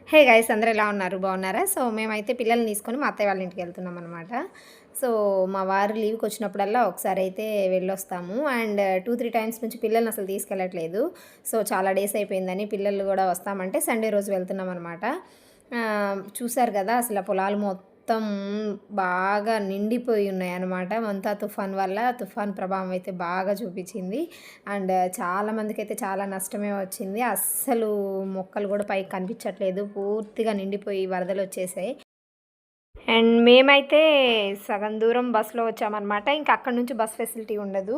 Hey guys అందరూ ఎలా ఉన్నారు? బాగున్నారా? సో మేమైతే పిల్లల్ని తీసుకొని మా అత్తయ్య వాళ్ళ ఇంటికి వెళ్తున్నాం అనమాట. సో మా వారు లీవ్‌కి వచ్చినప్పుడల్లా ఒకసారి అయితే వెళ్ళొస్తాము. అండ్ 2, 3 టైమ్స్ నుంచి పిల్లల్ని అసలు తీసుకెళ్ళట్లేదు. సో చాలా డేస్ అయిపోయిందని పిల్లలు కూడా వస్తామంటే సండే రోజు వెళ్తున్నాం అనమాట. చూసారు కదా అసలు ఆ పొలాలు మొత్తం బాగా నిండిపోయి ఉన్నాయన్నమాట. అంతా తుఫాన్ వల్ల తుఫాన్ ప్రభావం అయితే బాగా చూపించింది. అండ్ చాలా మందికైతే చాలా నష్టమే వచ్చింది. అస్సలు మొక్కలు కూడా పైకి కనిపించట్లేదు. పూర్తిగా నిండిపోయి వరదలొచ్చేసాయి. అండ్ మేమైతే సగం దూరం బస్సులో వచ్చామన్నమాట. ఇంకా అక్కడి నుంచి బస్ ఫెసిలిటీ ఉండదు.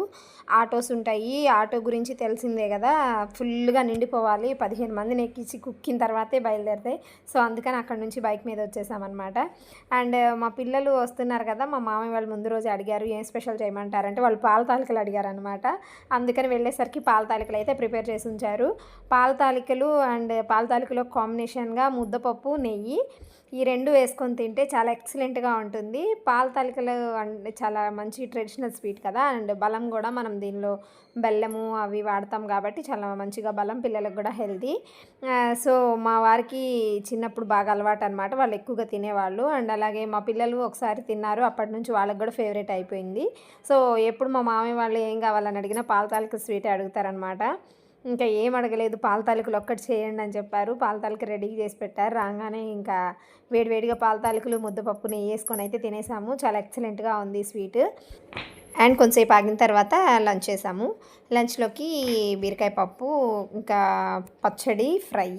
ఆటోస్ ఉంటాయి. ఆటో గురించి తెలిసిందే గదా! ఫుల్‌గా నిండిపోవాలి. 15 మందిని ఎక్కించి కుక్కిన తర్వాతే బయలుదేరుతాయి. సో, అందుకని అక్కడి నుంచి బైక్ మీద వచ్చేసామన్నమాట. అండ్ మా పిల్లలు వస్తున్నారు కదా! మా మామయ్య వాళ్ళు ముందు రోజే అడిగారు, ఏం స్పెషల్ చేయమంటారంటే వాళ్ళు పాల తాలికలు అడిగారనమాట. అందుకని వెళ్ళేసరికి పాల తాలికలు అయితే ప్రిపేర్ చేసి ఉంచారు. పాల తాలికలు అండ్ పాల తాలికలో కాంబినేషన్‌గా ముద్దపప్పు, నెయ్యి ఈ 2 వేసుకొని తింటే చాలా ఎక్సలెంట్‌గా ఉంటుంది. పాల తాలికలు అంటే చాలా మంచి ట్రెడిషనల్ స్వీట్ కదా! అండ్ బలం గూడా మనం దీనిలో బెల్లము అవి వాడతాం కాబట్టి చాలా మంచిగా బలం, పిల్లలకు గూడా హెల్తీ. సో, మా వారికి చిన్నప్పుడు బాగా అలవాటనమాట. వాళ్ళు ఎక్కువగా తినేవాళ్ళు. అండ్ అలాగే మా పిల్లలు ఒకసారి తిన్నారు. అప్పటినుంచి వాళ్ళకి గూడా ఫేవరెట్ అయిపోయింది. సో, ఎప్పుడు మా మామయ్య వాళ్ళు ఏం కావాలని అడిగినా పాల తాలిక స్వీటే అడుగుతారనమాట. ఇంకా ఏం అడగలేదు. పాల తాలికలు ఒక్కటి చేయండి అని చెప్పారు. పాల తాలిక రెడీ చేసి పెట్టారు. రాంగానే ఇంకా వేడివేడిగా పాల తాలికలు, ముద్దపప్పు, నెయ్యేసుకొని అయితే తినేసాము. చాలా ఎక్సలెంట్‌గా ఉంది స్వీట్. అండ్ కొంతసేపు ఆగిన తర్వాత లంచ్ చేసాము. లంచ్‌లోకి బీరకాయ పప్పు, ఇంకా పచ్చడి, ఫ్రై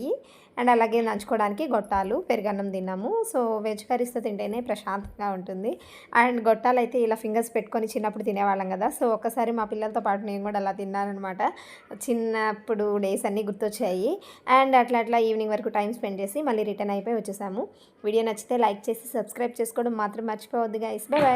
అండ్ అలాగే నంచుకోవడానికి గొట్టాలు, పెరుగన్నం తిన్నాము. సో, వెజ్ కర్రీస్‌తో తింటేనే ప్రశాంతంగా ఉంటుంది. అండ్ గొట్టాలైతే ఇలా ఫింగర్స్ పెట్టుకొని చిన్నప్పుడు తినేవాళ్ళం కదా! సో, ఒక్కసారి మా పిల్లలతో పాటు నేను కూడా అలా తిన్నాననమాట. చిన్నప్పుడు డేస్ అన్నీ గుర్తొచ్చాయి. అండ్ అట్లా అట్లా ఈవినింగ్ వరకు టైం స్పెండ్ చేసి మళ్ళీ రిటర్న్ అయిపోయి వచ్చేసాము. వీడియో నచ్చితే లైక్ చేసి సబ్స్క్రైబ్ చేసుకోవడం మాత్రం మర్చిపోవద్దు గైస్. Bye bye.